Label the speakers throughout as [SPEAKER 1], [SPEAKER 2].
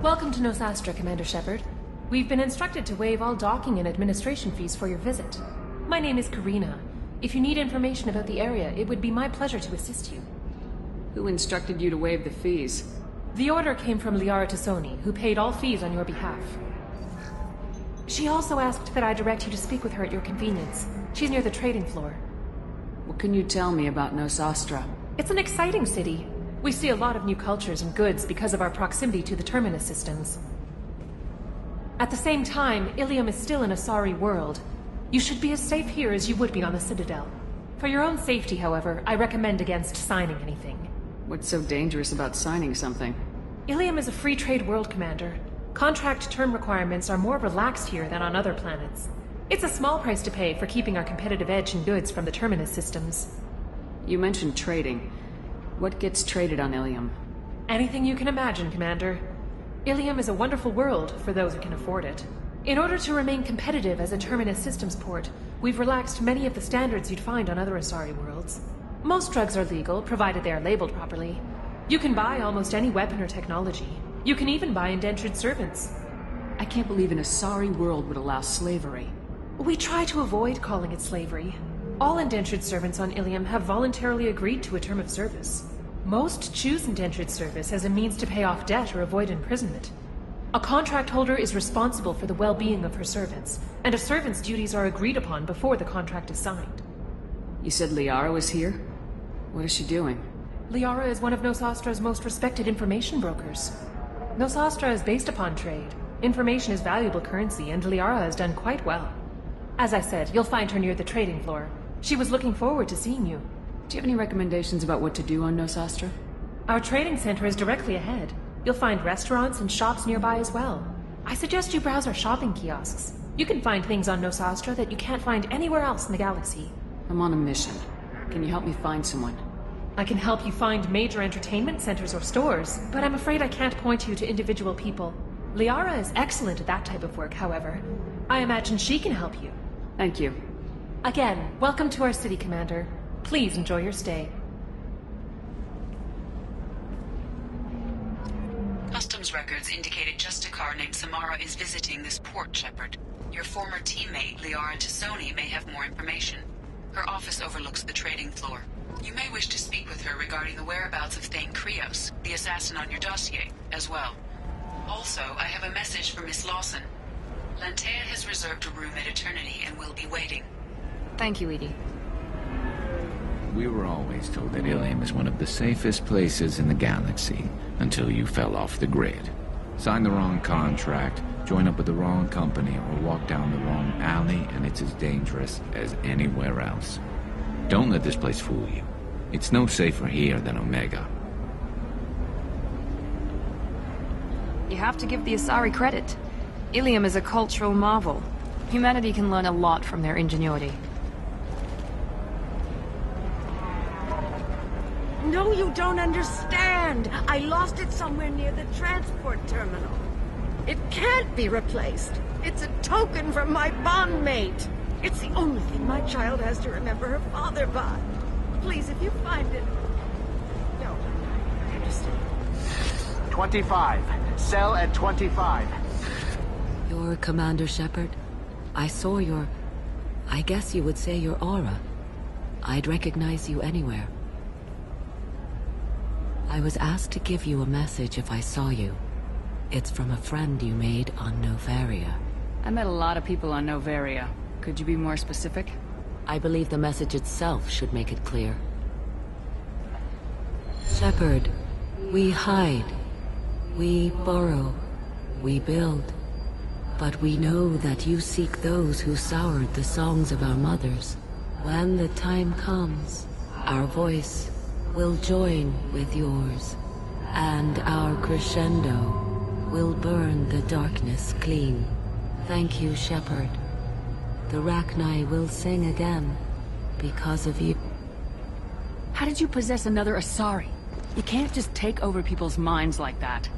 [SPEAKER 1] Welcome to Nosastra, Commander Shepard. We've been instructed to waive all docking and administration fees for your visit. My name is Karina. If you need information about the area, it would be my pleasure to assist you.
[SPEAKER 2] Who instructed you to waive the fees?
[SPEAKER 1] The order came from Liara Tassoni, who paid all fees on your behalf. She also asked that I direct you to speak with her at your convenience. She's near the trading floor.
[SPEAKER 2] What can you tell me about Nosastra?
[SPEAKER 1] It's an exciting city. We see a lot of new cultures and goods because of our proximity to the Terminus systems. At the same time, Ilium is still an Asari world. You should be as safe here as you would be on the Citadel. For your own safety, however, I recommend against signing anything.
[SPEAKER 2] What's so dangerous about signing something?
[SPEAKER 1] Ilium is a free trade world, Commander. Contract term requirements are more relaxed here than on other planets. It's a small price to pay for keeping our competitive edge in goods from the Terminus systems.
[SPEAKER 2] You mentioned trading. What gets traded on Ilium?
[SPEAKER 1] Anything you can imagine, Commander. Ilium is a wonderful world for those who can afford it. In order to remain competitive as a Terminus systems port, we've relaxed many of the standards you'd find on other Asari worlds. Most drugs are legal, provided they are labeled properly. You can buy almost any weapon or technology. You can even buy indentured servants.
[SPEAKER 2] I can't believe an Asari world would allow slavery.
[SPEAKER 1] We try to avoid calling it slavery. All indentured servants on Ilium have voluntarily agreed to a term of service. Most choose indentured service as a means to pay off debt or avoid imprisonment. A contract holder is responsible for the well-being of her servants, and a servant's duties are agreed upon before the contract is signed.
[SPEAKER 2] You said Liara was here? What is she doing?
[SPEAKER 1] Liara is one of Nosastra's most respected information brokers. Nosastra is based upon trade. Information is valuable currency, and Liara has done quite well. As I said, you'll find her near the trading floor. She was looking forward to seeing you.
[SPEAKER 2] Do you have any recommendations about what to do on Nosastra?
[SPEAKER 1] Our trading center is directly ahead. You'll find restaurants and shops nearby as well. I suggest you browse our shopping kiosks. You can find things on Nosastra that you can't find anywhere else in the galaxy.
[SPEAKER 2] I'm on a mission. Can you help me find someone?
[SPEAKER 1] I can help you find major entertainment centers or stores, but I'm afraid I can't point you to individual people. Liara is excellent at that type of work, however. I imagine she can help you.
[SPEAKER 2] Thank you.
[SPEAKER 1] Again, welcome to our city, Commander. Please enjoy your stay.
[SPEAKER 3] Customs records indicated just a car named Samara is visiting this port, Shepard. Your former teammate, Liara Tassoni, may have more information. Her office overlooks the trading floor. You may wish to speak with her regarding the whereabouts of Thane Krios, the assassin on your dossier, as well. Also, I have a message for Miss Lawson. Lantea has reserved a room at Eternity and will be waiting.
[SPEAKER 4] Thank you, Edie.
[SPEAKER 5] We were always told that Ilium is one of the safest places in the galaxy, until you fell off the grid. Sign the wrong contract, join up with the wrong company, or walk down the wrong alley, and it's as dangerous as anywhere else. Don't let this place fool you. It's no safer here than Omega.
[SPEAKER 4] You have to give the Asari credit. Ilium is a cultural marvel. Humanity can learn a lot from their ingenuity.
[SPEAKER 6] No, you don't understand. I lost it somewhere near the transport terminal. It can't be replaced. It's a token from my bondmate. It's the only thing my child has to remember her father by. Please, if you find it... No, I understand.
[SPEAKER 7] 25. Cell at 25.
[SPEAKER 8] You're Commander Shepard? I saw your... I guess you would say your aura. I'd recognize you anywhere. I was asked to give you a message if I saw you. It's from a friend you made on Novaria.
[SPEAKER 2] I met a lot of people on Novaria. Could you be more specific?
[SPEAKER 8] I believe the message itself should make it clear. Shepard, we hide. We borrow. We build. But we know that you seek those who soured the songs of our mothers. When the time comes, our voice will join with yours, and our crescendo will burn the darkness clean. Thank you, Shepard. The Rachni will sing again, because of you.
[SPEAKER 2] How did you possess another Asari? You can't just take over people's minds like that.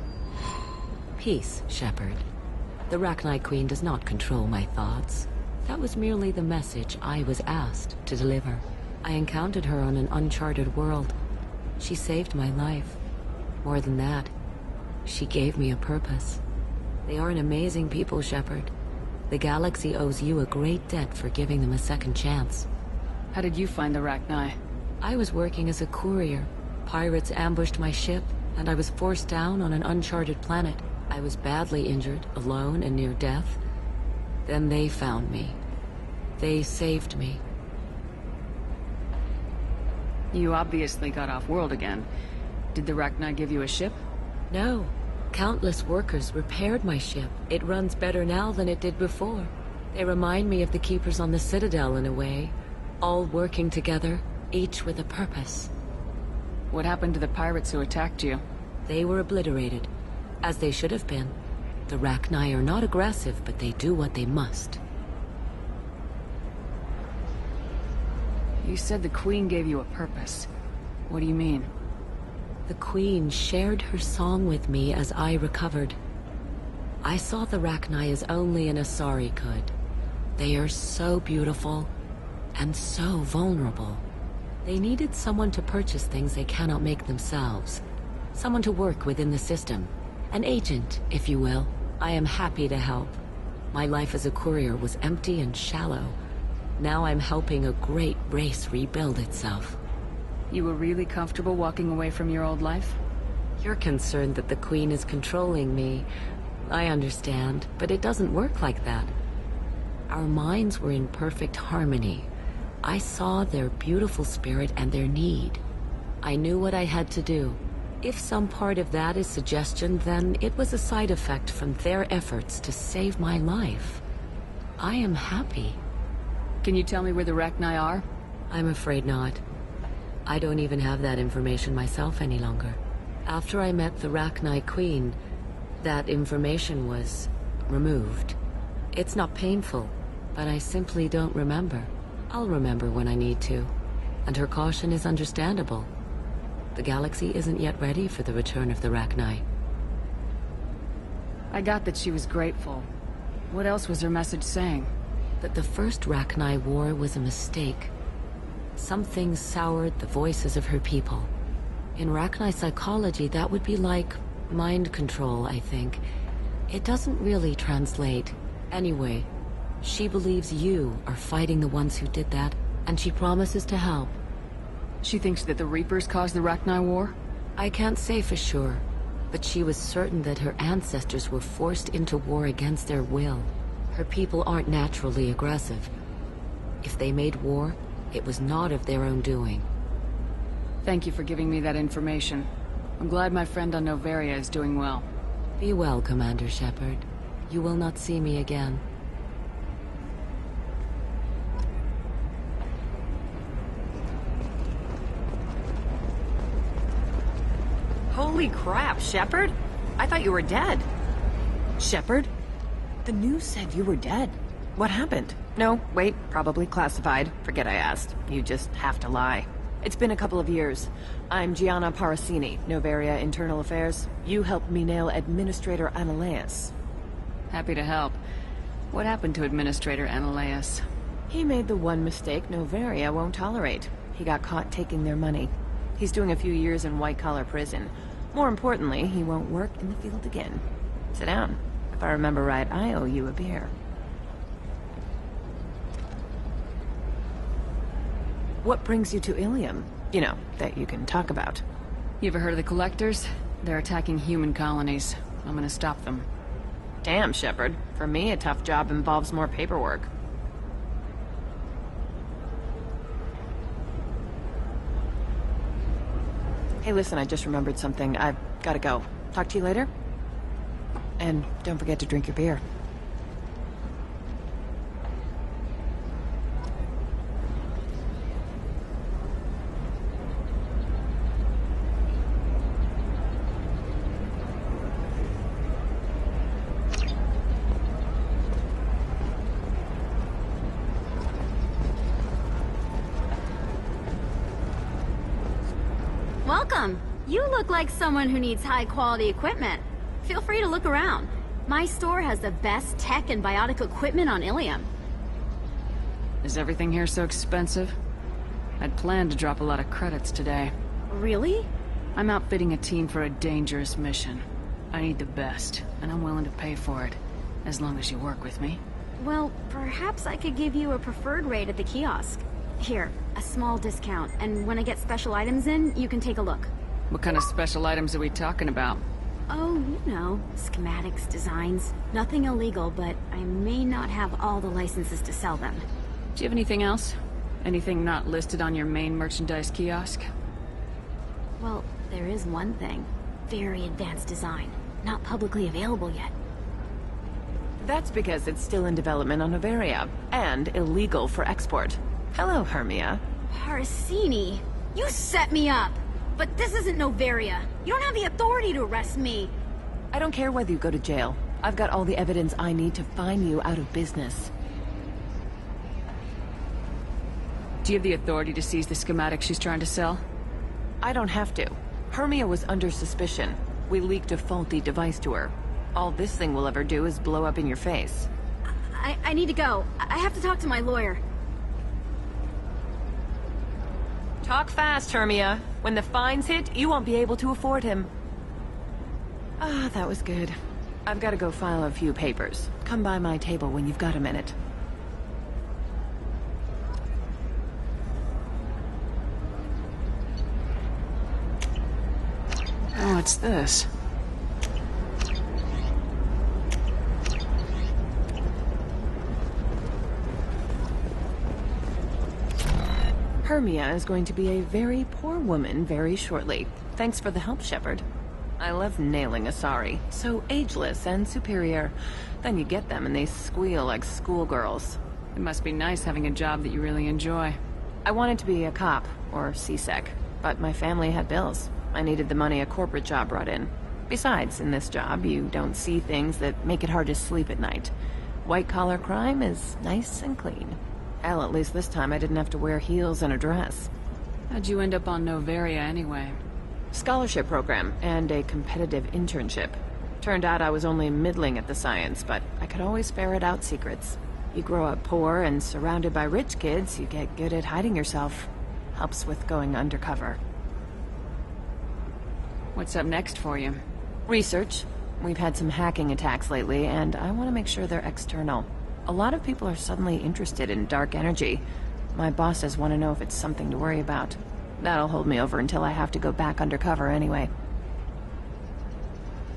[SPEAKER 8] Peace, Shepard. The Rachni Queen does not control my thoughts. That was merely the message I was asked to deliver. I encountered her on an uncharted world. She saved my life. More than that, She gave me a purpose. They are an amazing people, Shepard. The galaxy owes you a great debt for giving them a second chance.
[SPEAKER 2] How did you find the Rachni?
[SPEAKER 8] I was working as a courier. Pirates ambushed my ship, and I was forced down on an uncharted planet. I was badly injured, alone and near death. Then they found me. They saved me.
[SPEAKER 2] You obviously got off-world again. Did the Rachni give you a ship?
[SPEAKER 8] No. Countless workers repaired my ship. It runs better now than it did before. They remind me of the Keepers on the Citadel in a way. All working together, each with a purpose.
[SPEAKER 2] What happened to the pirates who attacked you?
[SPEAKER 8] They were obliterated, as they should have been. The Rachni are not aggressive, but they do what they must.
[SPEAKER 2] You said the Queen gave you a purpose. What do you mean?
[SPEAKER 8] The Queen shared her song with me as I recovered. I saw the Rachni as only an Asari could. They are so beautiful, and so vulnerable. They needed someone to purchase things they cannot make themselves. Someone to work within the system. An agent, if you will. I am happy to help. My life as a courier was empty and shallow. Now I'm helping a great race rebuild itself.
[SPEAKER 2] You were really comfortable walking away from your old life?
[SPEAKER 8] You're concerned that the Queen is controlling me. I understand, but it doesn't work like that. Our minds were in perfect harmony. I saw their beautiful spirit and their need. I knew what I had to do. If some part of that is suggestion, then it was a side effect from their efforts to save my life. I am happy.
[SPEAKER 2] Can you tell me where the Rachni are?
[SPEAKER 8] I'm afraid not. I don't even have that information myself any longer. After I met the Rachni Queen, that information was removed. It's not painful, but I simply don't remember. I'll remember when I need to, and her caution is understandable. The galaxy isn't yet ready for the return of the Rachni.
[SPEAKER 2] I got that she was grateful. What else was her message saying?
[SPEAKER 8] That the first Rachni war was a mistake. Something soured the voices of her people. In Rachni psychology, that would be like mind control, I think. It doesn't really translate. Anyway, she believes you are fighting the ones who did that, and she promises to help.
[SPEAKER 2] She thinks that the Reapers caused the Rachni war?
[SPEAKER 8] I can't say for sure, but she was certain that her ancestors were forced into war against their will. Her people aren't naturally aggressive. If they made war, it was not of their own doing.
[SPEAKER 2] Thank you for giving me that information. I'm glad my friend on Noveria is doing well.
[SPEAKER 8] Be well, Commander Shepard. You will not see me again.
[SPEAKER 9] Holy crap, Shepard! I thought you were dead. Shepard? The news said you were dead. What happened? No, wait, probably classified. Forget I asked. You just have to lie. It's been a couple of years. I'm Gianna Parasini, Noveria Internal Affairs. You helped me nail Administrator Analeas.
[SPEAKER 2] Happy to help. What happened to Administrator Analeas?
[SPEAKER 9] He made the one mistake Noveria won't tolerate. He got caught taking their money. He's doing a few years in white-collar prison. More importantly, he won't work in the field again. Sit down. If I remember right, I owe you a beer. What brings you to Ilium? You know, that you can talk about.
[SPEAKER 2] You ever heard of the Collectors? They're attacking human colonies. I'm gonna stop them.
[SPEAKER 9] Damn, Shepard. For me, a tough job involves more paperwork. Hey, listen, I just remembered something. I've gotta go. Talk to you later? And don't forget to drink your beer.
[SPEAKER 10] Welcome. You look like someone who needs high-quality equipment. Feel free to look around. My store has the best tech and biotic equipment on Ilium.
[SPEAKER 2] Is everything here so expensive? I'd planned to drop a lot of credits today.
[SPEAKER 10] Really?
[SPEAKER 2] I'm outfitting a team for a dangerous mission. I need the best, and I'm willing to pay for it, as long as you work with me.
[SPEAKER 10] Well, perhaps I could give you a preferred rate at the kiosk. Here, a small discount, and when I get special items in, you can take a look.
[SPEAKER 2] What kind of special items are we talking about?
[SPEAKER 10] Oh, you know, schematics, designs. Nothing illegal, but I may not have all the licenses to sell them.
[SPEAKER 2] Do you have anything else? Anything not listed on your main merchandise kiosk?
[SPEAKER 10] Well, there is one thing. Very advanced design. Not publicly available yet.
[SPEAKER 9] That's because it's still in development on Noveria, and illegal for export. Hello, Hermia.
[SPEAKER 10] Parsini, you set me up! But this isn't Noveria. You don't have the authority to arrest me.
[SPEAKER 9] I don't care whether you go to jail. I've got all the evidence I need to find you out of business.
[SPEAKER 2] Do you have the authority to seize the schematic she's trying to sell?
[SPEAKER 9] I don't have to. Hermia was under suspicion. We leaked a faulty device to her. All this thing will ever do is blow up in your face.
[SPEAKER 10] I need to go. I have to talk to my lawyer.
[SPEAKER 9] Talk fast, Hermia. When the fines hit, you won't be able to afford him. Ah, that was good. I've got to go file a few papers. Come by my table when you've got a minute.
[SPEAKER 2] Oh, what's this?
[SPEAKER 9] Hermia is going to be a very poor woman very shortly. Thanks for the help, Shepard. I love nailing Asari. So ageless and superior. Then you get them and they squeal like schoolgirls.
[SPEAKER 2] It must be nice having a job that you really enjoy.
[SPEAKER 9] I wanted to be a cop, or CSEC, but my family had bills. I needed the money a corporate job brought in. Besides, in this job, you don't see things that make it hard to sleep at night. White-collar crime is nice and clean. Hell, at least this time I didn't have to wear heels and a dress.
[SPEAKER 2] How'd you end up on Noveria anyway?
[SPEAKER 9] Scholarship program and a competitive internship. Turned out I was only middling at the science, but I could always ferret out secrets. You grow up poor and surrounded by rich kids, you get good at hiding yourself. Helps with going undercover.
[SPEAKER 2] What's up next for you?
[SPEAKER 9] Research. We've had some hacking attacks lately, and I want to make sure they're external. A lot of people are suddenly interested in dark energy. My bosses want to know if it's something to worry about. That'll hold me over until I have to go back undercover anyway.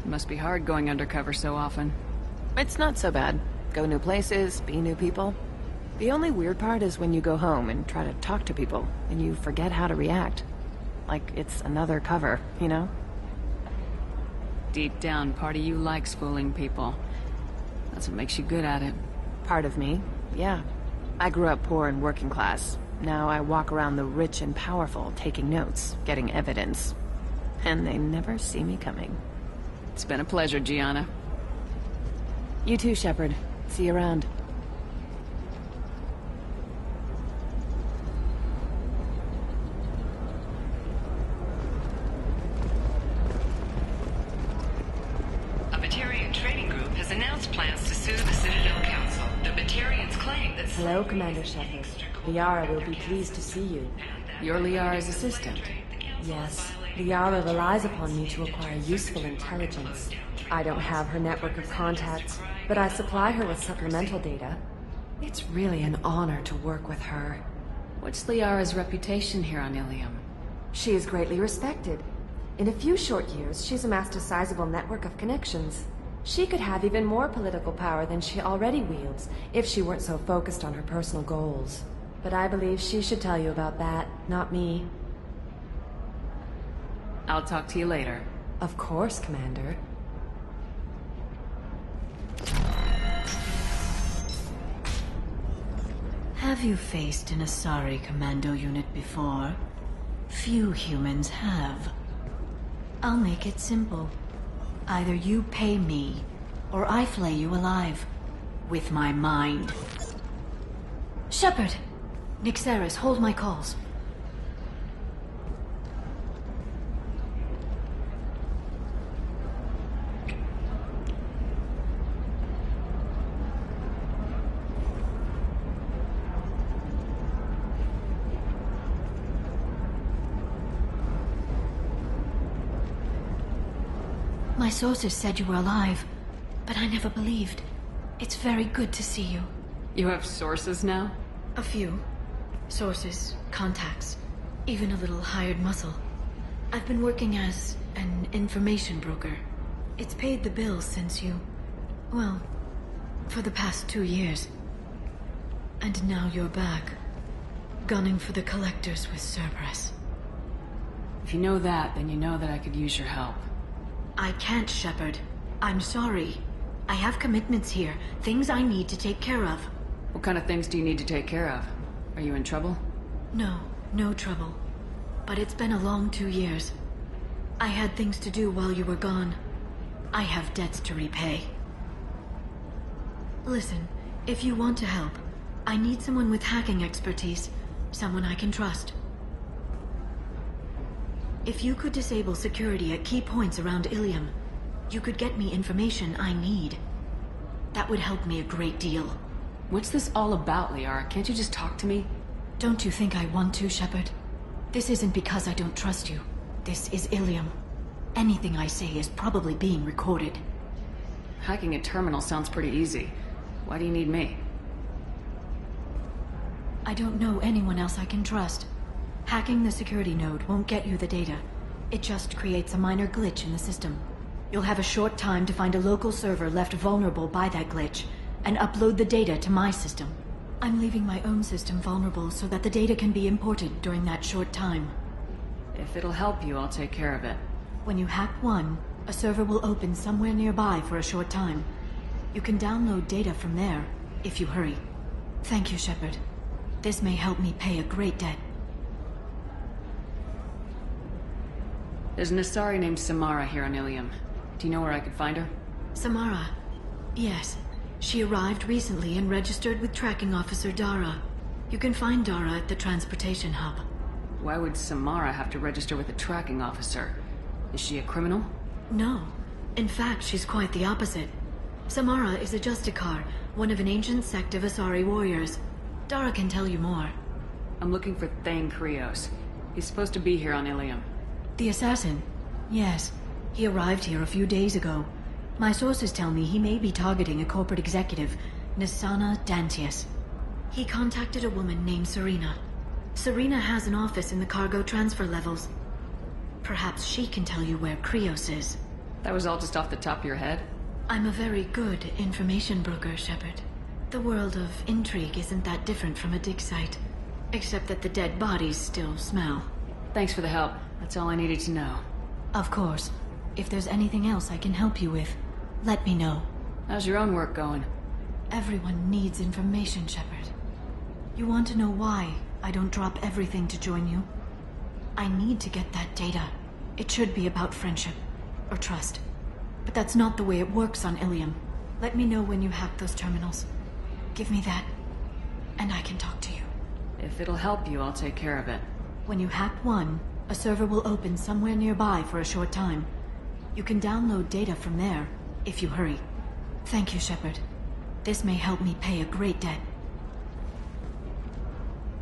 [SPEAKER 2] It must be hard going undercover so often.
[SPEAKER 9] It's not so bad. Go new places, be new people. The only weird part is when you go home and try to talk to people, and you forget how to react. Like it's another cover, you know?
[SPEAKER 2] Deep down, part of you likes fooling people. That's what makes you good at it.
[SPEAKER 9] Part of me, yeah. I grew up poor and working class. Now I walk around the rich and powerful, taking notes, getting evidence. And they never see me coming.
[SPEAKER 2] It's been a pleasure, Gianna.
[SPEAKER 9] You too, Shepard. See you around.
[SPEAKER 3] A Batarian trading group has announced plans to sue the Citadel Council. The Batarians claim that...
[SPEAKER 11] Hello, Commander Shepard. Liara will be pleased to see you.
[SPEAKER 2] You're Liara's assistant.
[SPEAKER 11] Yes, Liara relies upon me to acquire useful intelligence. I don't have her network of contacts, but I supply her with supplemental data. It's really an honor to work with her.
[SPEAKER 2] What's Liara's reputation here on Ilium?
[SPEAKER 11] She is greatly respected. In a few short years, she's amassed a sizable network of connections. She could have even more political power than she already wields if she weren't so focused on her personal goals. But I believe she should tell you about that, not me.
[SPEAKER 2] I'll talk to you later.
[SPEAKER 11] Of course, Commander.
[SPEAKER 12] Have you faced an Asari commando unit before? Few humans have. I'll make it simple. Either you pay me, or I flay you alive. With my mind. Shepard! Nixeris, hold my calls. My sources said you were alive, but I never believed. It's very good to see you.
[SPEAKER 2] You have sources now?
[SPEAKER 12] A few. Sources, contacts, even a little hired muscle. I've been working as an information broker. It's paid the bills since you... well, for the past 2 years. And now you're back, gunning for the Collectors with Cerberus.
[SPEAKER 2] If you know that, then you know that I could use your help.
[SPEAKER 12] I can't, Shepard. I'm sorry. I have commitments here, things I need to take care of.
[SPEAKER 2] What kind of things do you need to take care of? Are you in trouble?
[SPEAKER 12] No, no trouble. But it's been a long 2 years. I had things to do while you were gone. I have debts to repay. Listen, if you want to help, I need someone with hacking expertise. Someone I can trust. If you could disable security at key points around Ilium, you could get me information I need. That would help me a great deal.
[SPEAKER 2] What's this all about, Liara? Can't you just talk to me?
[SPEAKER 12] Don't you think I want to, Shepard? This isn't because I don't trust you. This is Ilium. Anything I say is probably being recorded.
[SPEAKER 2] Hacking a terminal sounds pretty easy. Why do you need me?
[SPEAKER 12] I don't know anyone else I can trust. Hacking the security node won't get you the data. It just creates a minor glitch in the system. You'll have a short time to find a local server left vulnerable by that glitch, and upload the data to my system. I'm leaving my own system vulnerable so that the data can be imported during that short time.
[SPEAKER 2] If it'll help you, I'll take care of it.
[SPEAKER 12] When you hack one, a server will open somewhere nearby for a short time. You can download data from there, if you hurry. Thank you, Shepard. This may help me pay a great debt.
[SPEAKER 2] There's an Asari named Samara here on Ilium. Do you know where I could find her?
[SPEAKER 12] Samara? Yes. She arrived recently and registered with Tracking Officer Dara. You can find Dara at the transportation hub.
[SPEAKER 2] Why would Samara have to register with a tracking officer? Is she a criminal?
[SPEAKER 12] No. In fact, she's quite the opposite. Samara is a Justicar, one of an ancient sect of Asari warriors. Dara can tell you more.
[SPEAKER 2] I'm looking for Thane Krios. He's supposed to be here on Ilium.
[SPEAKER 12] The assassin? Yes. He arrived here a few days ago. My sources tell me he may be targeting a corporate executive, Nisana Dantius. He contacted a woman named Serena. Serena has an office in the cargo transfer levels. Perhaps she can tell you where Krios is.
[SPEAKER 2] That was all just off the top of your head?
[SPEAKER 12] I'm a very good information broker, Shepard. The world of intrigue isn't that different from a dig site. Except that the dead bodies still smell.
[SPEAKER 2] Thanks for the help. That's all I needed to know.
[SPEAKER 12] Of course. If there's anything else I can help you with, let me know.
[SPEAKER 2] How's your own work going?
[SPEAKER 12] Everyone needs information, Shepard. You want to know why I don't drop everything to join you? I need to get that data. It should be about friendship, or trust. But that's not the way it works on Ilium. Let me know when you hack those terminals. Give me that, and I can talk to you.
[SPEAKER 2] If it'll help you, I'll take care of it.
[SPEAKER 12] When you hack one, a server will open somewhere nearby for a short time. You can download data from there, if you hurry. Thank you, Shepard. This may help me pay a great debt.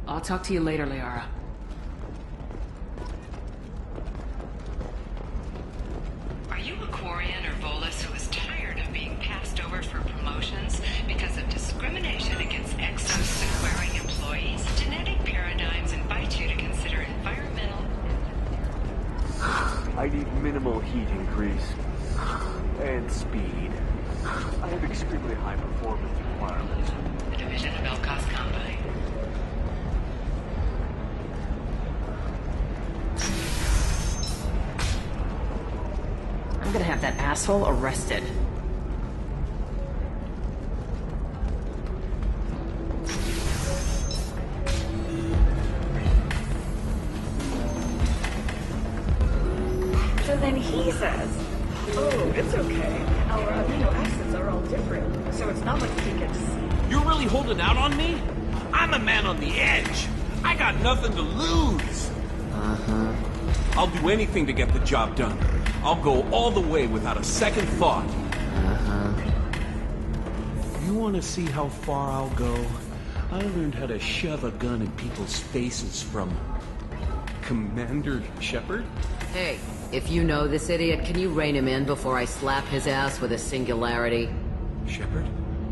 [SPEAKER 2] I'll talk to you later, Liara.
[SPEAKER 3] Are you a Quarian or Volus who is tired of being passed over for promotions because of discrimination against exosuit-wearing employees? Genetic paradigms invite you to consider environmental...
[SPEAKER 13] I need minimal heat increase. And speed. I have extremely high performance requirements.
[SPEAKER 3] The division of Elkos Combine.
[SPEAKER 9] I'm gonna have that asshole arrested.
[SPEAKER 14] So then he says, oh, it's okay. Our amino acids are all different, so it's not like he gets...
[SPEAKER 15] You're really holding out on me? I'm a man on the edge. I got nothing to lose.
[SPEAKER 5] Uh-huh.
[SPEAKER 15] I'll do anything to get the job done. I'll go all the way without a second thought.
[SPEAKER 5] Uh-huh.
[SPEAKER 15] You want to see how far I'll go? I learned how to shove a gun in people's faces from... Commander Shepard?
[SPEAKER 9] Hey,
[SPEAKER 8] If you know this idiot, can you rein him in before I slap his ass with a singularity?
[SPEAKER 15] Shepard,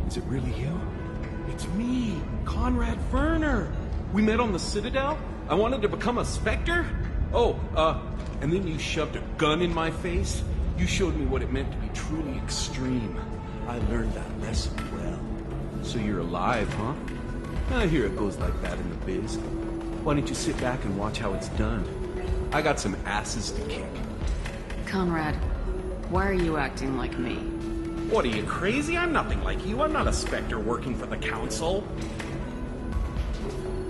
[SPEAKER 15] is it really you? It's me, Conrad Werner. We met on the Citadel. I wanted to become a Spectre. Oh, and then you shoved a gun in my face. You showed me what it meant to be truly extreme. I learned that lesson well. So you're alive, huh? I hear it goes like that in the biz. Why don't you sit back and watch how it's done? I got some asses to kick.
[SPEAKER 2] Conrad, why are you acting like me?
[SPEAKER 15] What, are you crazy? I'm nothing like you. I'm not a Spectre working for the Council.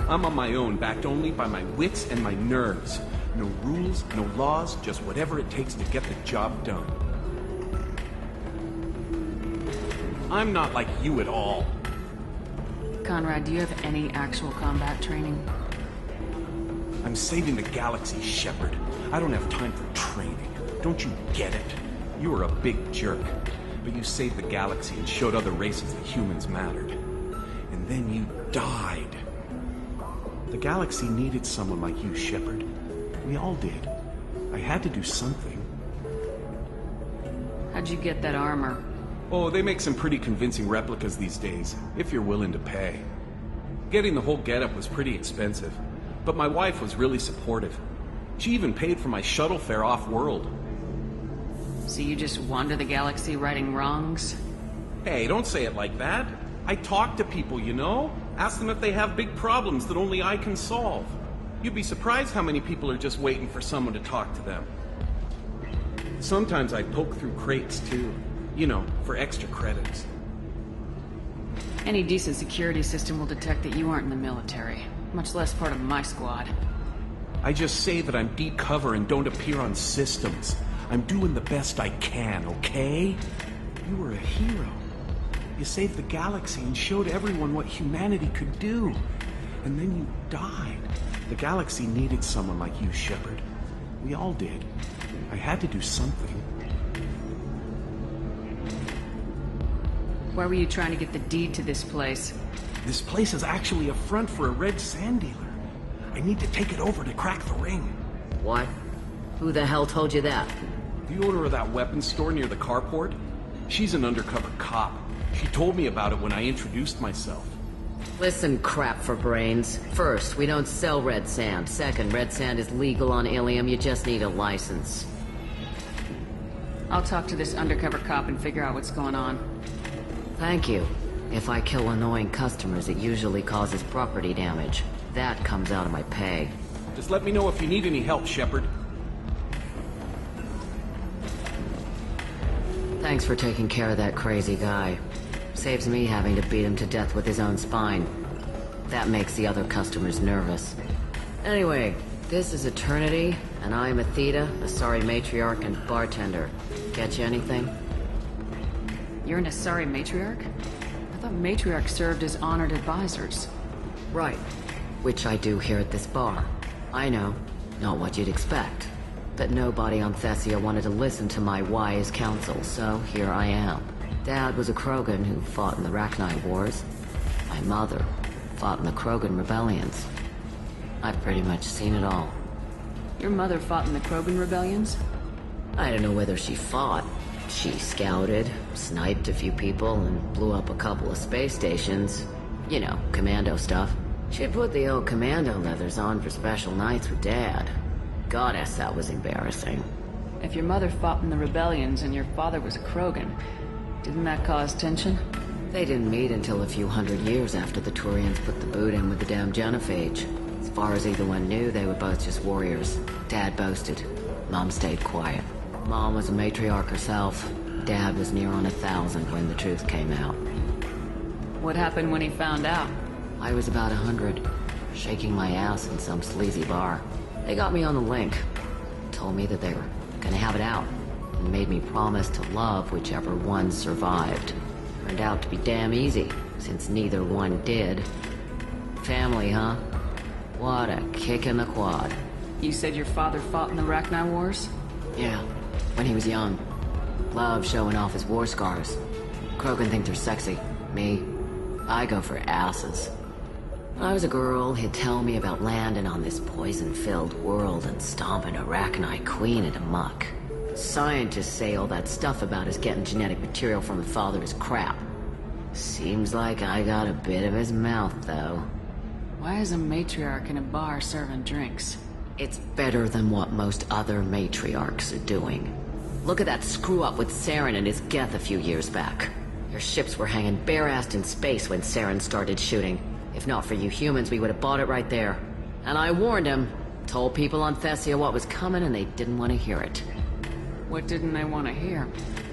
[SPEAKER 15] I'm on my own, backed only by my wits and my nerves. No rules, no laws, just whatever it takes to get the job done. I'm not like you at all.
[SPEAKER 2] Conrad, do you have any actual combat training?
[SPEAKER 15] I'm saving the galaxy, Shepard. I don't have time for training. Don't you get it? You were a big jerk, but you saved the galaxy and showed other races that humans mattered. And then you died. The galaxy needed someone like you, Shepard. We all did. I had to do something.
[SPEAKER 2] How'd you get that armor?
[SPEAKER 15] Oh, they make some pretty convincing replicas these days, if you're willing to pay. Getting the whole getup was pretty expensive, but my wife was really supportive. She even paid for my shuttle fare off-world.
[SPEAKER 2] So you just wander the galaxy righting wrongs?
[SPEAKER 15] Hey, don't say it like that. I talk to people, you know? Ask them if they have big problems that only I can solve. You'd be surprised how many people are just waiting for someone to talk to them. Sometimes I poke through crates, too. You know, for extra credits.
[SPEAKER 2] Any decent security system will detect that you aren't in the military, much less part of my squad.
[SPEAKER 15] I just say that I'm deep cover and don't appear on systems. I'm doing the best I can, okay? You were a hero. You saved the galaxy and showed everyone what humanity could do. And then you died. The galaxy needed someone like you, Shepard. We all did. I had to do something.
[SPEAKER 2] Why were you trying to get the deed to this place?
[SPEAKER 15] This place is actually a front for a red sand dealer. I need to take it over to crack the ring.
[SPEAKER 8] What? Who the hell told you that?
[SPEAKER 15] The owner of that weapons store near the carport? She's an undercover cop. She told me about it when I introduced myself.
[SPEAKER 8] Listen, crap for brains. First, we don't sell red sand. Second, red sand is legal on Ilium. You just need a license.
[SPEAKER 2] I'll talk to this undercover cop and figure out what's going on.
[SPEAKER 8] Thank you. If I kill annoying customers, it usually causes property damage. That comes out of my pay.
[SPEAKER 15] Just let me know if you need any help, Shepard.
[SPEAKER 8] Thanks for taking care of that crazy guy. Saves me having to beat him to death with his own spine. That makes the other customers nervous. Anyway, this is Eternity, and I'm Athena, a sorry matriarch and bartender. Get you anything?
[SPEAKER 2] You're an Asari matriarch? I thought matriarchs served as honored advisors.
[SPEAKER 8] Right. Which I do here at this bar. I know, not what you'd expect. But nobody on Thessia wanted to listen to my wise counsel, so here I am. Dad was a Krogan who fought in the Rachni Wars. My mother fought in the Krogan rebellions. I've pretty much seen it all.
[SPEAKER 2] Your mother fought in the Krogan rebellions?
[SPEAKER 8] I don't know whether she fought. She scouted, sniped a few people, and blew up a couple of space stations. You know, commando stuff. She'd put the old commando leathers on for special nights with Dad. Goddess, that was embarrassing.
[SPEAKER 2] If your mother fought in the rebellions and your father was a Krogan, didn't that cause tension?
[SPEAKER 8] They didn't meet until a few hundred years after the Turians put the boot in with the damn genophage. As far as either one knew, they were both just warriors. Dad boasted. Mom stayed quiet. Mom was a matriarch herself. Dad was near on 1,000 when the truth came out.
[SPEAKER 2] What happened when he found out?
[SPEAKER 8] I was about 100, shaking my ass in some sleazy bar. They got me on the link. Told me that they were gonna have it out, and made me promise to love whichever one survived. Turned out to be damn easy, since neither one did. Family, huh? What a kick in the quad.
[SPEAKER 2] You said your father fought in the Rachni Wars?
[SPEAKER 8] Yeah, when he was young. Loved showing off his war scars. Krogan think they're sexy. Me, I go for asses. When I was a girl, he'd tell me about landing on this poison-filled world and stomping Arachnite Queen into muck. Scientists say all that stuff about us getting genetic material from the father is crap. Seems like I got a bit of his mouth, though.
[SPEAKER 2] Why is a matriarch in a bar serving drinks?
[SPEAKER 8] It's better than what most other matriarchs are doing. Look at that screw-up with Saren and his Geth a few years back. Your ships were hanging bare-assed in space when Saren started shooting. If not for you humans, we would have bought it right there. And I warned him. Told people on Thessia what was coming, and they didn't want to hear it.
[SPEAKER 2] What didn't they want to hear?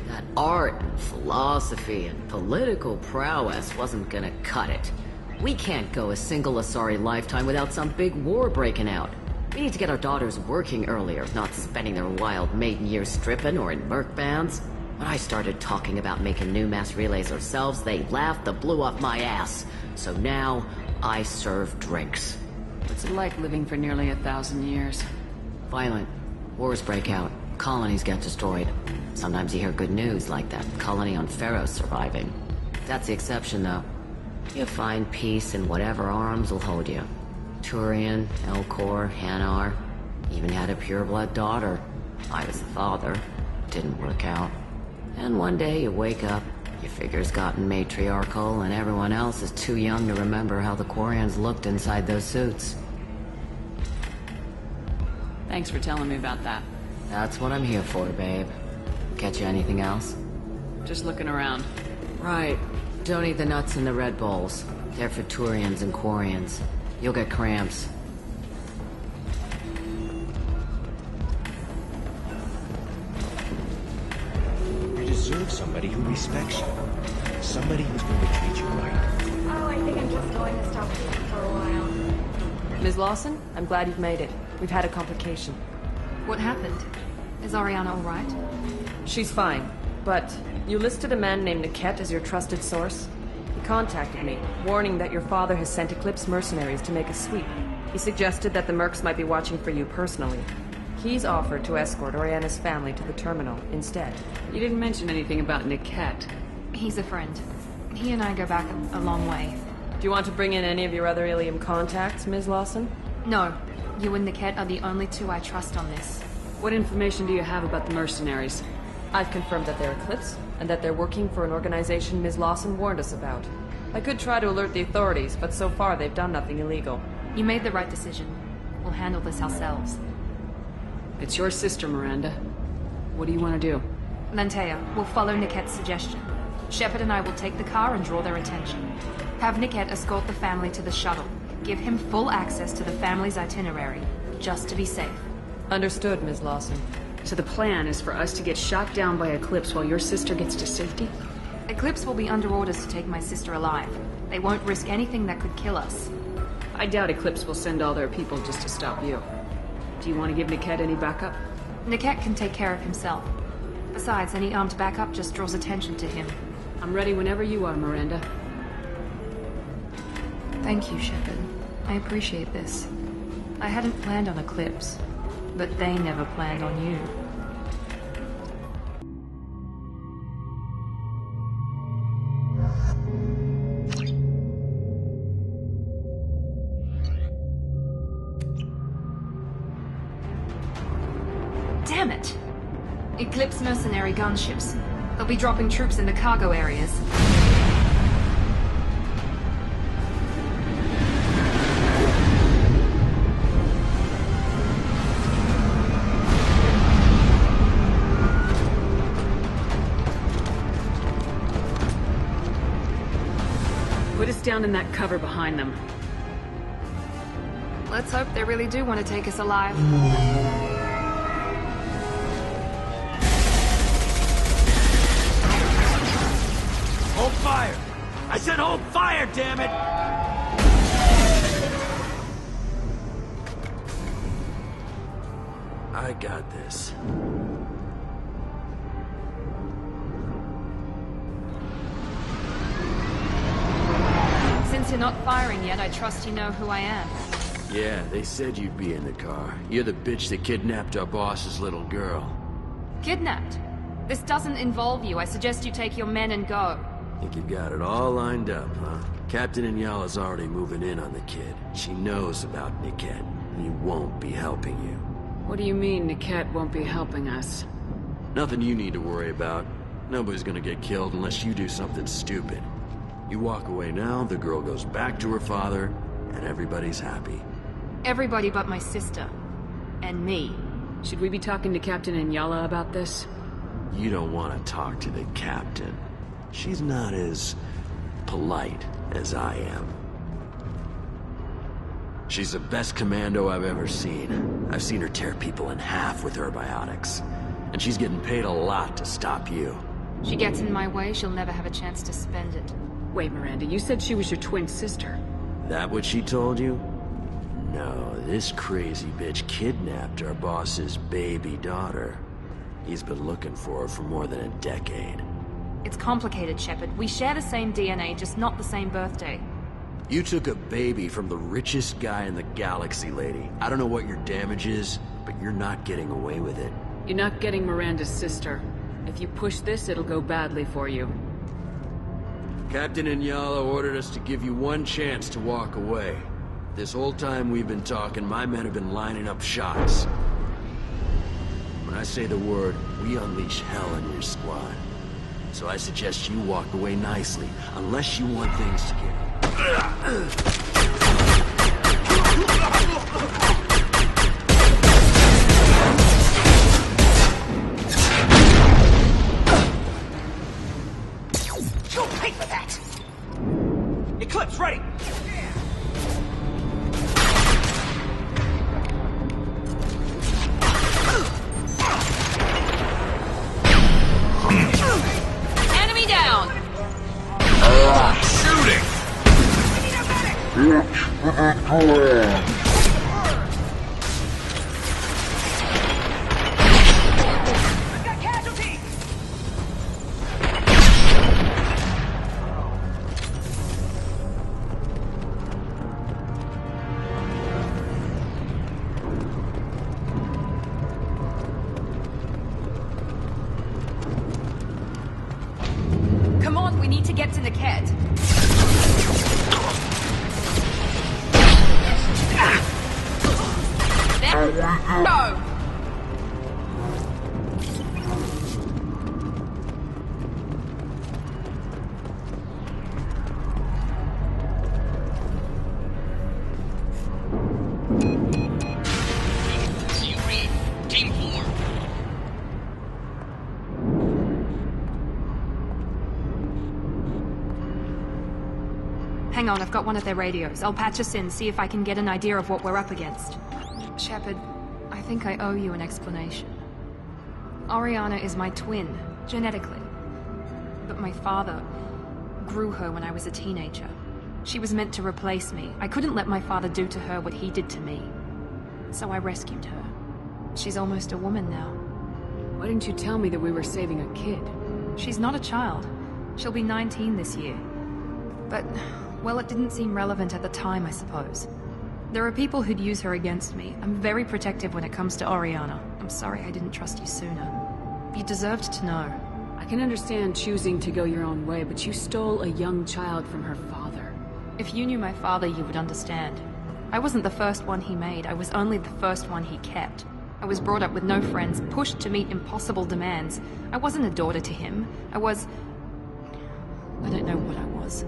[SPEAKER 8] That art and philosophy and political prowess wasn't gonna cut it. We can't go a single Asari lifetime without some big war breaking out. We need to get our daughters working earlier, not spending their wild maiden years stripping or in merc bands. When I started talking about making new mass relays ourselves, they laughed the blue off my ass. So now, I serve drinks.
[SPEAKER 2] What's it like living for nearly 1,000 years?
[SPEAKER 8] Violent. Wars break out. Colonies get destroyed. Sometimes you hear good news, like that colony on Pharaoh surviving. That's the exception, though. You find peace in whatever arms will hold you. Turian, Elcor, Hanar. Even had a pureblood daughter. I was the father. Didn't work out. And one day you wake up, your figure's gotten matriarchal, and everyone else is too young to remember how the Quarians looked inside those suits.
[SPEAKER 2] Thanks for telling me about that.
[SPEAKER 8] That's what I'm here for, babe. Catch you anything else?
[SPEAKER 2] Just looking around.
[SPEAKER 8] Right. Don't eat the nuts in the Red Bowls. They're for Turians and Quarians. You'll get cramps.
[SPEAKER 16] You deserve somebody who respects you. Somebody who's going to treat you right.
[SPEAKER 11] Oh, I think I'm just going to stop here for a while.
[SPEAKER 9] Ms. Lawson, I'm glad you've made it. We've had a complication.
[SPEAKER 4] What happened? Is Ariana all right?
[SPEAKER 9] She's fine, but you listed a man named Niket as your trusted source. He contacted me, warning that your father has sent Eclipse mercenaries to make a sweep. He suggested that the mercs might be watching for you personally. He's offered to escort Oriana's family to the terminal instead.
[SPEAKER 2] You didn't mention anything about Niket.
[SPEAKER 4] He's a friend. He and I go back a long way.
[SPEAKER 9] Do you want to bring in any of your other Ilium contacts, Ms. Lawson?
[SPEAKER 4] No. You and Niket are the only two I trust on this.
[SPEAKER 2] What information do you have about the mercenaries?
[SPEAKER 9] I've confirmed that they're Eclipse, and that they're working for an organization Ms. Lawson warned us about. I could try to alert the authorities, but so far they've done nothing illegal.
[SPEAKER 4] You made the right decision. We'll handle this ourselves.
[SPEAKER 2] It's your sister, Miranda. What do you want to do?
[SPEAKER 4] Lantea, we'll follow Niket's suggestion. Shepard and I will take the car and draw their attention. Have Niket escort the family to the shuttle. Give him full access to the family's itinerary, just to be safe.
[SPEAKER 9] Understood, Ms. Lawson.
[SPEAKER 2] So the plan is for us to get shot down by Eclipse while your sister gets to safety?
[SPEAKER 4] Eclipse will be under orders to take my sister alive. They won't risk anything that could kill us.
[SPEAKER 2] I doubt Eclipse will send all their people just to stop you. Do you want to give Niket any backup?
[SPEAKER 4] Niket can take care of himself. Besides, any armed backup just draws attention to him.
[SPEAKER 2] I'm ready whenever you are, Miranda.
[SPEAKER 4] Thank you, Shepard. I appreciate this. I hadn't planned on Eclipse, but they never planned on you. Damn it! Eclipse mercenary gunships. They'll be dropping troops in the cargo areas.
[SPEAKER 2] Put us down in that cover behind them.
[SPEAKER 4] Let's hope they really do want to take us alive.
[SPEAKER 17] Hold fire! I said hold fire, damn it! I got this.
[SPEAKER 4] Since you're not firing yet, I trust you know who I am.
[SPEAKER 17] Yeah, they said you'd be in the car. You're the bitch that kidnapped our boss's little girl.
[SPEAKER 4] Kidnapped? This doesn't involve you. I suggest you take your men and go.
[SPEAKER 17] Think you got it all lined up, huh? Captain Inyala's already moving in on the kid. She knows about Niket, and he won't be helping you.
[SPEAKER 2] What do you mean Niket won't be helping us?
[SPEAKER 17] Nothing you need to worry about. Nobody's gonna get killed unless you do something stupid. You walk away now, the girl goes back to her father, and everybody's happy.
[SPEAKER 4] Everybody but my sister. And me.
[SPEAKER 2] Should we be talking to Captain Inyala about this?
[SPEAKER 17] You don't want to talk to the captain. She's not as polite as I am. She's the best commando I've ever seen. I've seen her tear people in half with her biotics. And she's getting paid a lot to stop you.
[SPEAKER 4] She gets in my way, she'll never have a chance to spend it.
[SPEAKER 2] Wait, Miranda, you said she was your twin sister.
[SPEAKER 17] That what she told you? No, this crazy bitch kidnapped our boss's baby daughter. He's been looking for her for more than a decade.
[SPEAKER 4] It's complicated, Shepard. We share the same DNA, just not the same birthday.
[SPEAKER 17] You took a baby from the richest guy in the galaxy, lady. I don't know what your damage is, but you're not getting away with it.
[SPEAKER 2] You're not getting Miranda's sister. If you push this, it'll go badly for you.
[SPEAKER 17] Captain Inyala ordered us to give you one chance to walk away. This whole time we've been talking, my men have been lining up shots. When I say the word, we unleash hell in your squad. So I suggest you walk away nicely, unless you want things to get...
[SPEAKER 7] You'll pay for that! Eclipse, ready!
[SPEAKER 4] Enemy down!
[SPEAKER 7] Shooting! I've got casualties!
[SPEAKER 4] Come on, we need to get to Niket. Go!
[SPEAKER 18] You read. Team 4.
[SPEAKER 4] Hang on, I've got one of their radios. I'll patch us in, see if I can get an idea of what we're up against. Shepard, I think I owe you an explanation. Oriana is my twin, genetically. But my father grew her when I was a teenager. She was meant to replace me. I couldn't let my father do to her what he did to me. So I rescued her. She's almost a woman now.
[SPEAKER 2] Why didn't you tell me that we were saving a kid?
[SPEAKER 4] She's not a child. She'll be 19 this year. But, well, it didn't seem relevant at the time, I suppose. There are people who'd use her against me. I'm very protective when it comes to Oriana. I'm sorry I didn't trust you sooner. You deserved to know.
[SPEAKER 2] I can understand choosing to go your own way, but you stole a young child from her father.
[SPEAKER 4] If you knew my father, you would understand. I wasn't the first one he made. I was only the first one he kept. I was brought up with no friends, pushed to meet impossible demands. I wasn't a daughter to him. I don't know what I was.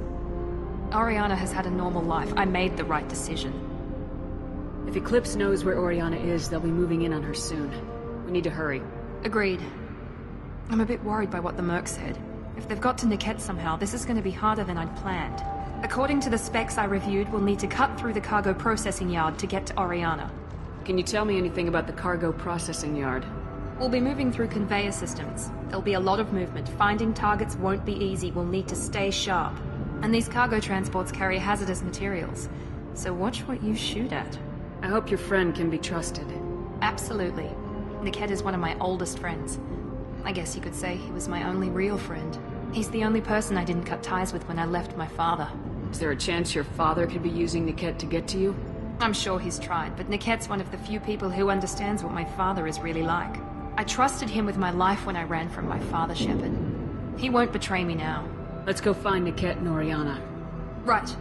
[SPEAKER 4] Oriana has had a normal life. I made the right decision.
[SPEAKER 2] If Eclipse knows where Oriana is, they'll be moving in on her soon. We need to hurry.
[SPEAKER 4] Agreed. I'm a bit worried by what the Merc said. If they've got to Niket somehow, this is going to be harder than I'd planned. According to the specs I reviewed, we'll need to cut through the cargo processing yard to get to Oriana.
[SPEAKER 2] Can you tell me anything about the cargo processing yard?
[SPEAKER 4] We'll be moving through conveyor systems. There'll be a lot of movement. Finding targets won't be easy. We'll need to stay sharp. And these cargo transports carry hazardous materials. So watch what you shoot at.
[SPEAKER 2] I hope your friend can be trusted.
[SPEAKER 4] Absolutely. Niket is one of my oldest friends. I guess you could say he was my only real friend. He's the only person I didn't cut ties with when I left my father.
[SPEAKER 2] Is there a chance your father could be using Niket to get to you?
[SPEAKER 4] I'm sure he's tried, but Niket's one of the few people who understands what my father is really like. I trusted him with my life when I ran from my father, Shepard. He won't betray me now.
[SPEAKER 2] Let's go find Niket and Oriana.
[SPEAKER 4] Right.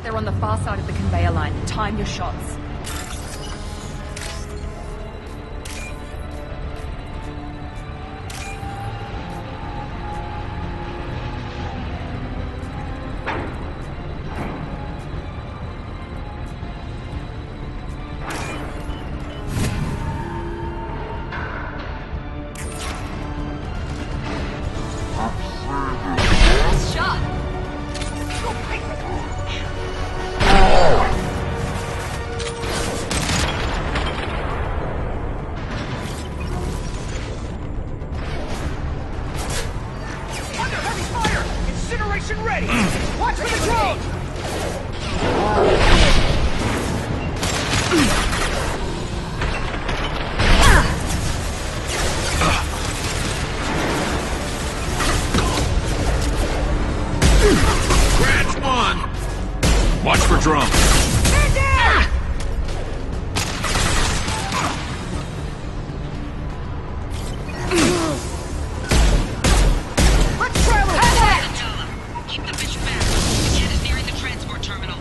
[SPEAKER 4] They're on the far side of the conveyor line. Time your shots.
[SPEAKER 5] Watch for drone.
[SPEAKER 3] Let's travel! Head! Keep the bitch back. The jet is nearing the transport terminal.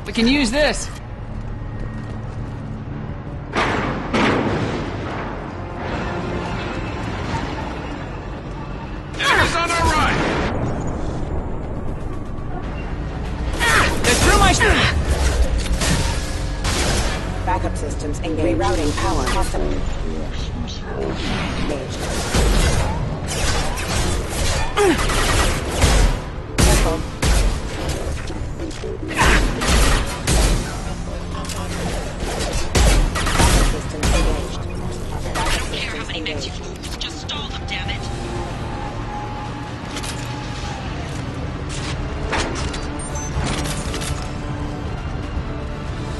[SPEAKER 2] We can use this.
[SPEAKER 5] Enemies on our right!
[SPEAKER 2] They threw my...
[SPEAKER 7] Backup systems and rerouting power custom. Careful.
[SPEAKER 3] I don't care how many mechs you fool. Just stall them, damn it.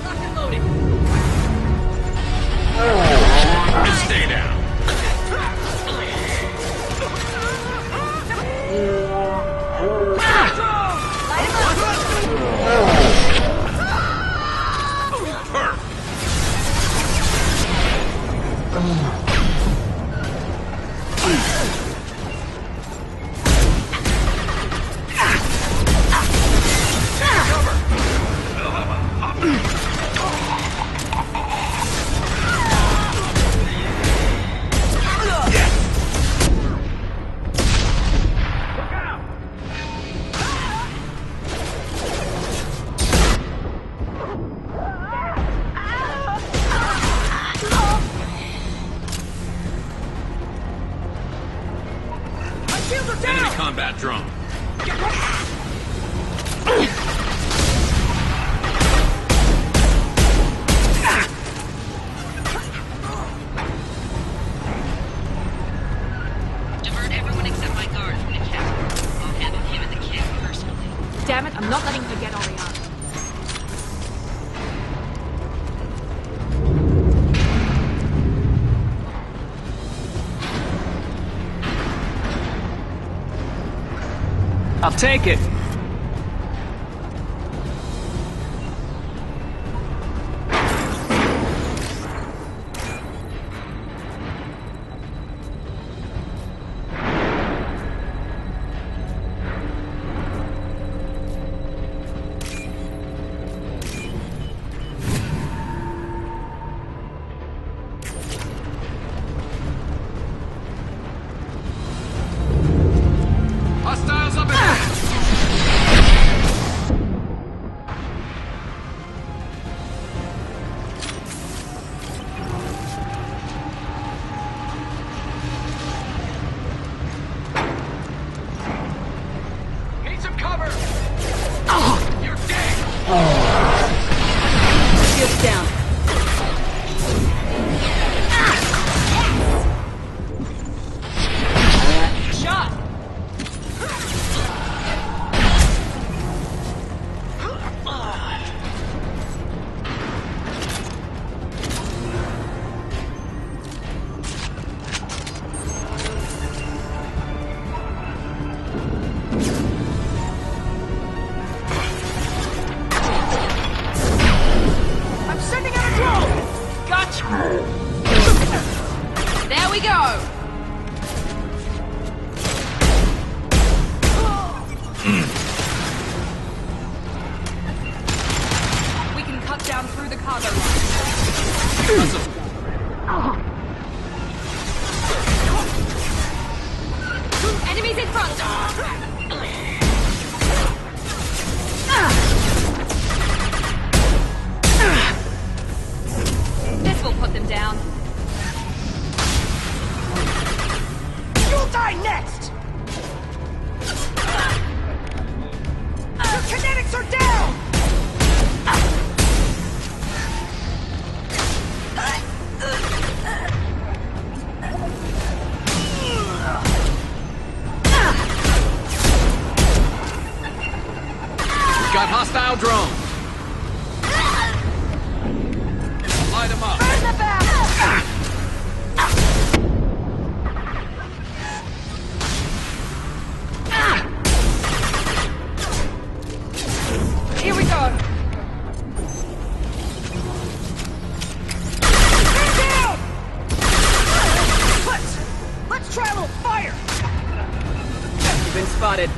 [SPEAKER 2] Lock and loading.
[SPEAKER 5] And stay down. Enemy combat drone.
[SPEAKER 3] Divert everyone except my guard from the camp. I'll handle him and the kid personally.
[SPEAKER 4] Damn it, I'm not letting her get Oriana.
[SPEAKER 2] I'll take it.
[SPEAKER 5] Hostiles up ahead!
[SPEAKER 2] Shield's down.
[SPEAKER 9] Shot! I'm sending out a drone! Gotcha!
[SPEAKER 2] There we go! We can cut down through the cargo line. Enemies in front! This will put them down.
[SPEAKER 7] You'll die next! Your kinetics are down!
[SPEAKER 5] Got hostile drone. Light them up.
[SPEAKER 7] Burn the back!
[SPEAKER 9] Here we go!
[SPEAKER 7] Stand down! Let's try a little fire!
[SPEAKER 9] You've been spotted.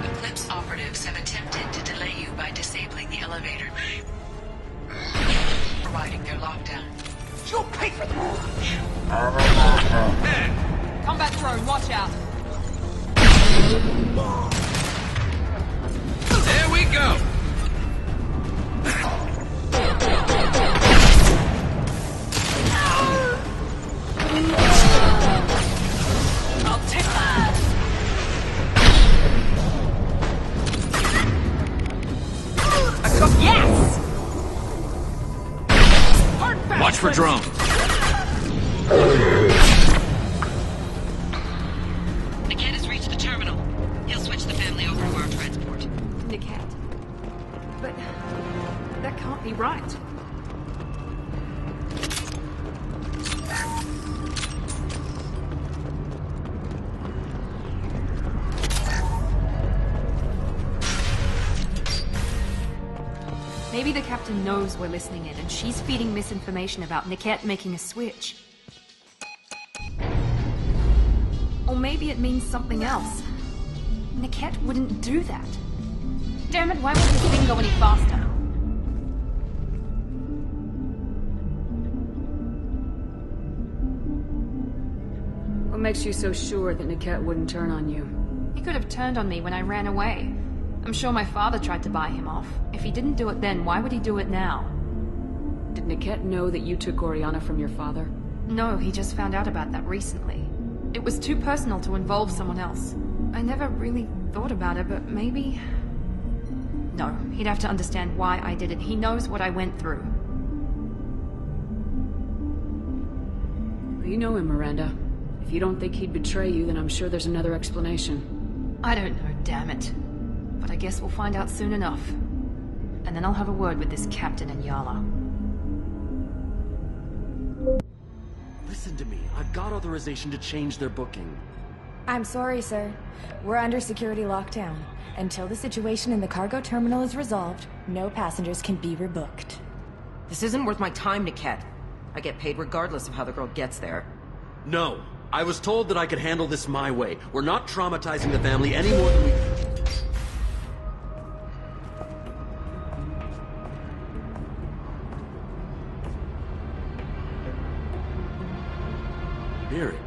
[SPEAKER 3] Eclipse operatives have attempted to delay you by disabling the elevator, providing their lockdown.
[SPEAKER 7] You'll pay for that!
[SPEAKER 9] Combat drone, watch out!
[SPEAKER 5] There we go.
[SPEAKER 9] I'll take that! Yes! Hard fast,
[SPEAKER 5] Watch for drones.
[SPEAKER 3] Niket has reached the terminal. He'll switch the family over to our transport.
[SPEAKER 4] Niket. But that can't be right. Maybe the captain knows we're listening in, and she's feeding misinformation about Niket making a switch. Or maybe it means something else. Niket wouldn't do that. Damn it, why won't this thing go any faster?
[SPEAKER 2] What makes you so sure that Niket wouldn't turn on you?
[SPEAKER 4] He could have turned on me when I ran away. I'm sure my father tried to buy him off. If he didn't do it then, why would he do it now?
[SPEAKER 2] Did Niket know that you took Oriana from your father?
[SPEAKER 4] No, he just found out about that recently. It was too personal to involve someone else. I never really thought about it, but maybe... No, he'd have to understand why I did it. He knows what I went through.
[SPEAKER 2] You know him, Miranda. If you don't think he'd betray you, then I'm sure there's another explanation.
[SPEAKER 4] I don't know, damn it. But I guess we'll find out soon enough. And then I'll have a word with this captain in Yala.
[SPEAKER 17] Listen to me. I've got authorization to change their booking.
[SPEAKER 11] I'm sorry, sir. We're under security lockdown. Until the situation in the cargo terminal is resolved, no passengers can be rebooked.
[SPEAKER 9] This isn't worth my time, Niket. I get paid regardless of how the girl gets there.
[SPEAKER 17] No. I was told that I could handle this my way. We're not traumatizing the family any more than we... Mary.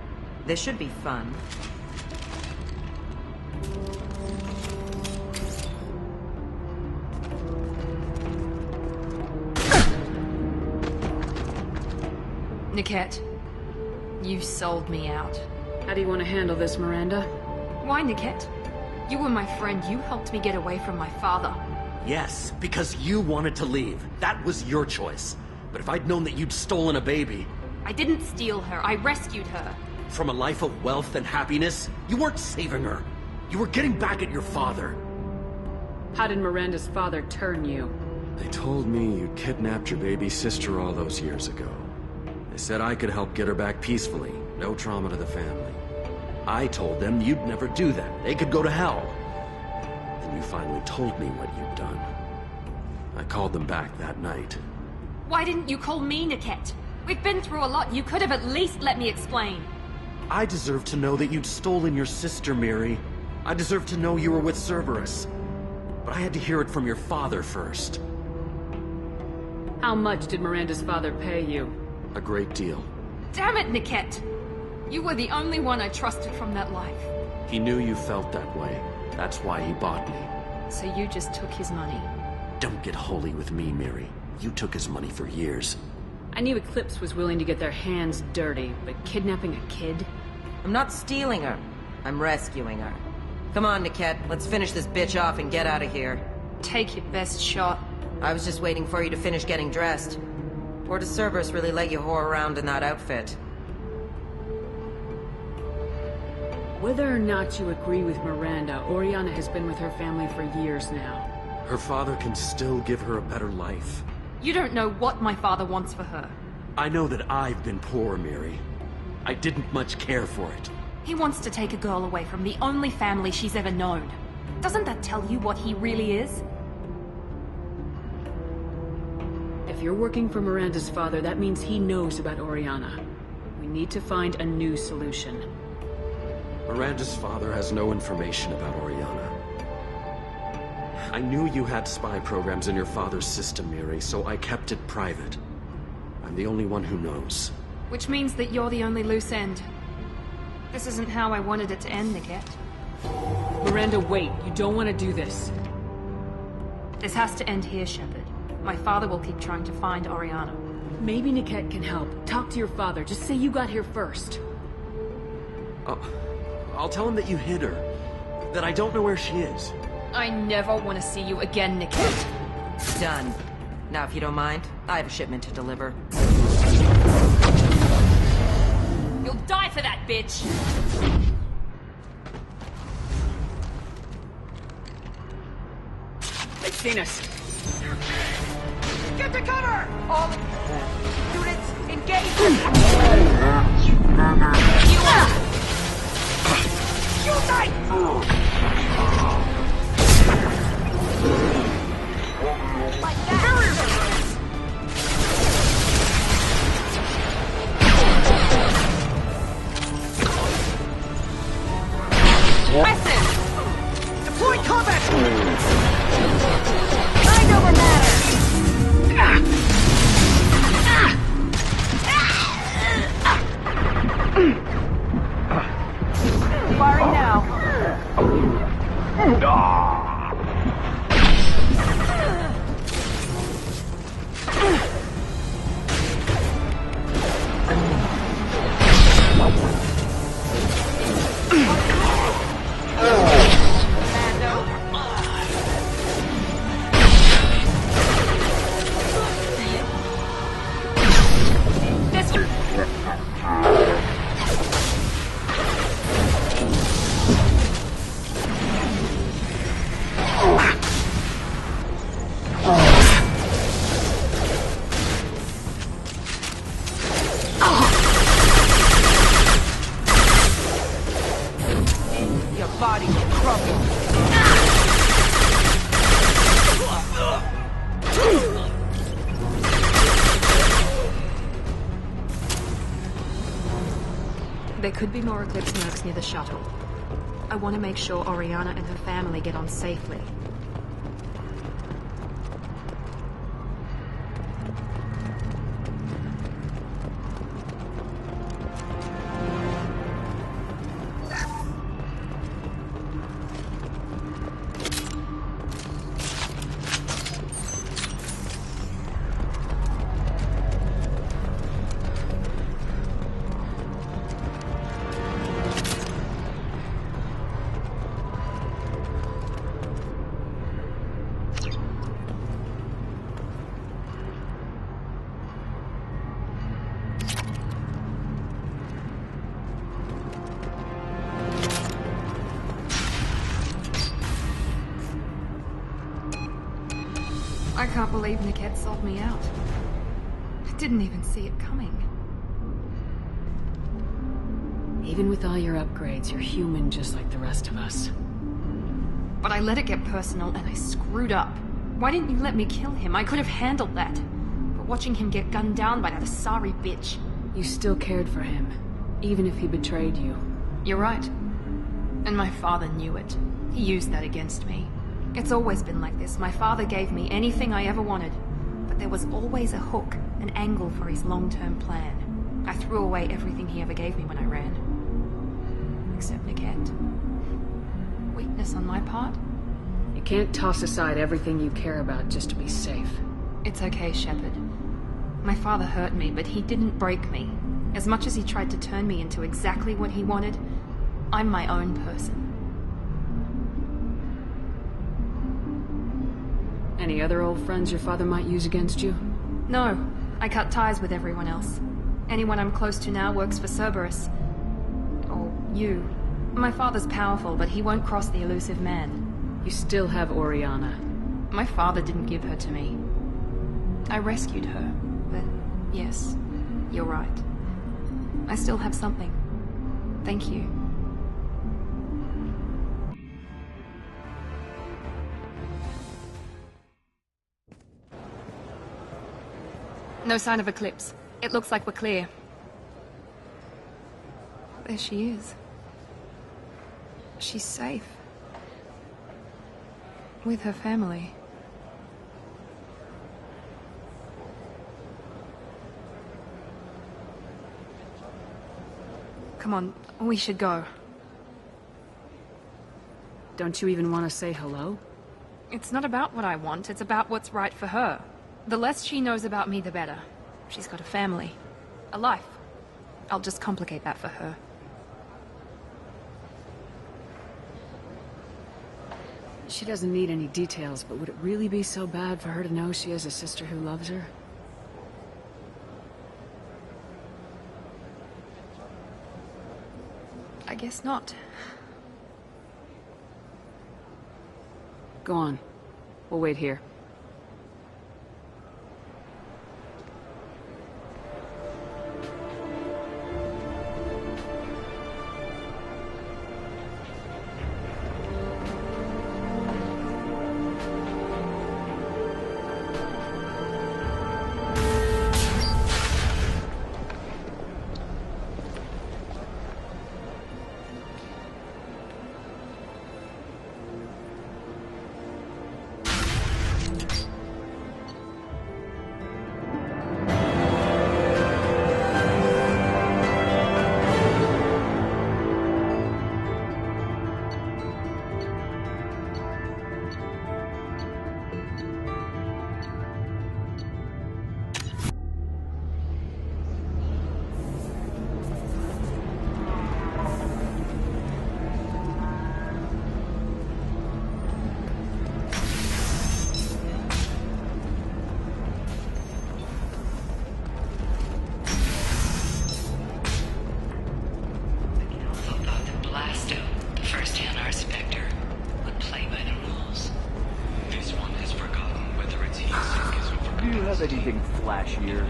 [SPEAKER 9] This should be fun.
[SPEAKER 4] Niket, you sold me out.
[SPEAKER 2] How do you want to handle this, Miranda?
[SPEAKER 4] Why, Niket? You were my friend. You helped me get away from my father.
[SPEAKER 17] Yes, because you wanted to leave. That was your choice. But if I'd known that you'd stolen a baby...
[SPEAKER 4] I didn't steal her. I rescued her.
[SPEAKER 17] From a life of wealth and happiness, you weren't saving her. You were getting back at your father.
[SPEAKER 2] How did Miranda's father turn you?
[SPEAKER 17] They told me you kidnapped your baby sister all those years ago. They said I could help get her back peacefully. No trauma to the family. I told them you'd never do that. They could go to hell. Then you finally told me what you'd done. I called them back that night.
[SPEAKER 4] Why didn't you call me, Niket? We've been through a lot. You could have at least let me explain.
[SPEAKER 17] I deserve to know that you'd stolen your sister, Miri. I deserve to know you were with Cerberus. But I had to hear it from your father first.
[SPEAKER 2] How much did Miranda's father pay you?
[SPEAKER 17] A great deal.
[SPEAKER 4] Damn it, Niket! You were the only one I trusted from that life.
[SPEAKER 17] He knew you felt that way. That's why he bought me.
[SPEAKER 4] So you just took his money?
[SPEAKER 17] Don't get holy with me, Miri. You took his money for years.
[SPEAKER 2] I knew Eclipse was willing to get their hands dirty, but kidnapping a kid?
[SPEAKER 9] I'm not stealing her. I'm rescuing her. Come on, Niket. Let's finish this bitch off and get out of here.
[SPEAKER 4] Take your best shot.
[SPEAKER 9] I was just waiting for you to finish getting dressed. Or does Cerberus really let you whore around in that outfit?
[SPEAKER 2] Whether or not you agree with Miranda, Oriana has been with her family for years now.
[SPEAKER 17] Her father can still give her a better life.
[SPEAKER 4] You don't know what my father wants for her.
[SPEAKER 17] I know that I've been poor, Miri. I didn't much care for it.
[SPEAKER 4] He wants to take a girl away from the only family she's ever known. Doesn't that tell you what he really is?
[SPEAKER 2] If you're working for Miranda's father, that means he knows about Oriana. We need to find a new solution.
[SPEAKER 17] Miranda's father has no information about Oriana. I knew you had spy programs in your father's system, Miri, so I kept it private. I'm the only one who knows.
[SPEAKER 4] Which means that you're the only loose end. This isn't how I wanted it to end, Niket.
[SPEAKER 2] Miranda, wait. You don't want to do this.
[SPEAKER 4] This has to end here, Shepard. My father will keep trying to find Oriana.
[SPEAKER 2] Maybe Niket can help. Talk to your father. Just say you got here first.
[SPEAKER 17] I'll tell him that you hid her. That I don't know where she is.
[SPEAKER 4] I never want to see you again, Niket.
[SPEAKER 9] Done. Now, if you don't mind, I have a shipment to deliver.
[SPEAKER 4] You'll die for that, bitch!
[SPEAKER 2] They've seen us.
[SPEAKER 7] Get to cover! All units, engage!
[SPEAKER 4] You are!
[SPEAKER 7] Shoot tight! Like that!
[SPEAKER 4] Listen!
[SPEAKER 7] Deploy combat! Mind over matter! Firing now.
[SPEAKER 4] There could be more Eclipse mercs near the shuttle. I want to make sure Oriana and her family get on safely. I can't believe Niket sold me out. I didn't even see it coming.
[SPEAKER 2] Even with all your upgrades, you're human just like the rest of us.
[SPEAKER 4] But I let it get personal and I screwed up. Why didn't you let me kill him? I could have handled that. But watching him get gunned down by that Asari bitch...
[SPEAKER 2] You still cared for him, even if he betrayed you.
[SPEAKER 4] You're right. And my father knew it. He used that against me. It's always been like this. My father gave me anything I ever wanted. But there was always a hook, an angle for his long-term plan. I threw away everything he ever gave me when I ran. Except Niket. Weakness on my part?
[SPEAKER 2] You can't toss aside everything you care about just to be safe.
[SPEAKER 4] It's okay, Shepard. My father hurt me, but he didn't break me. As much as he tried to turn me into exactly what he wanted, I'm my own person.
[SPEAKER 2] Any other old friends your father might use against you?
[SPEAKER 4] No. I cut ties with everyone else. Anyone I'm close to now works for Cerberus. Or you. My father's powerful, but he won't cross the elusive man.
[SPEAKER 2] You still have Oriana.
[SPEAKER 4] My father didn't give her to me. I rescued her, but yes, you're right. I still have something. Thank you. No sign of Eclipse. It looks like we're clear. There she is. She's safe. With her family. Come on, we should go.
[SPEAKER 2] Don't you even want to say hello?
[SPEAKER 4] It's not about what I want, it's about what's right for her. The less she knows about me, the better. She's got a family. A life. I'll just complicate that for her.
[SPEAKER 2] She doesn't need any details, but would it really be so bad for her to know she has a sister who loves her?
[SPEAKER 4] I guess not.
[SPEAKER 2] Go on. We'll wait here.
[SPEAKER 13] Anything flashier?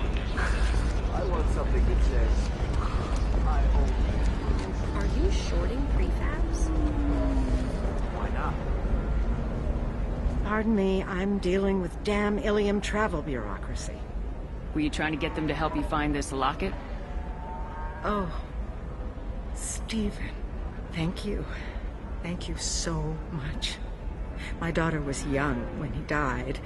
[SPEAKER 13] I want something that says, I own.
[SPEAKER 6] Are you shorting prefabs?
[SPEAKER 13] Why not?
[SPEAKER 6] Pardon me, I'm dealing with damn Ilium travel bureaucracy.
[SPEAKER 2] Were you trying to get them to help you find this locket?
[SPEAKER 6] Oh. Stephen, thank you. Thank you so much. My daughter was young when he died.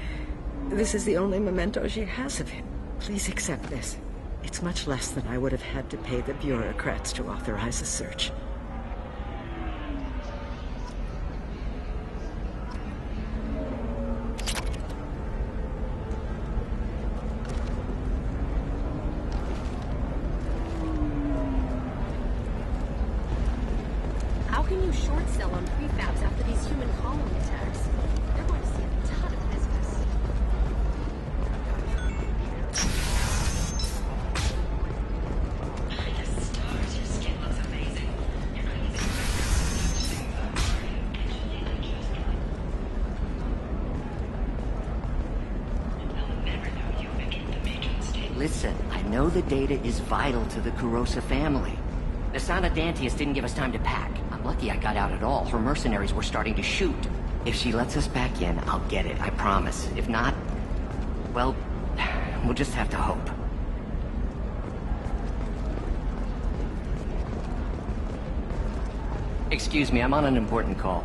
[SPEAKER 6] This is the only memento she has of him. Please accept this. It's much less than I would have had to pay the bureaucrats to authorize a search.
[SPEAKER 19] How can you short sell on prefabs after these human colony attacks? They're going to see a ton of business. The stars, your skin looks amazing. You're not using I'll never know you've entered the matron state.
[SPEAKER 7] Listen, I know the data is vital to the Kurosa family. The Sana Dantius didn't give us time to pack. I'm lucky I got out at all. Her mercenaries were starting to shoot. If she lets us back in, I'll get it, I promise. If not, well, we'll just have to hope. Excuse me, I'm on an important call.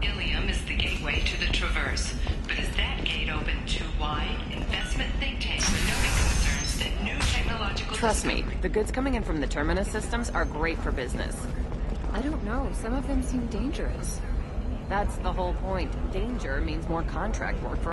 [SPEAKER 3] Ilium is the gateway to the Traverse, but is that gate open too wide? Investment think tanks are noting concerns that new technological...
[SPEAKER 9] Trust me, the goods coming in from the Terminus systems are great for business. I don't know, some of them seem dangerous. That's the whole point. Danger means more contract work for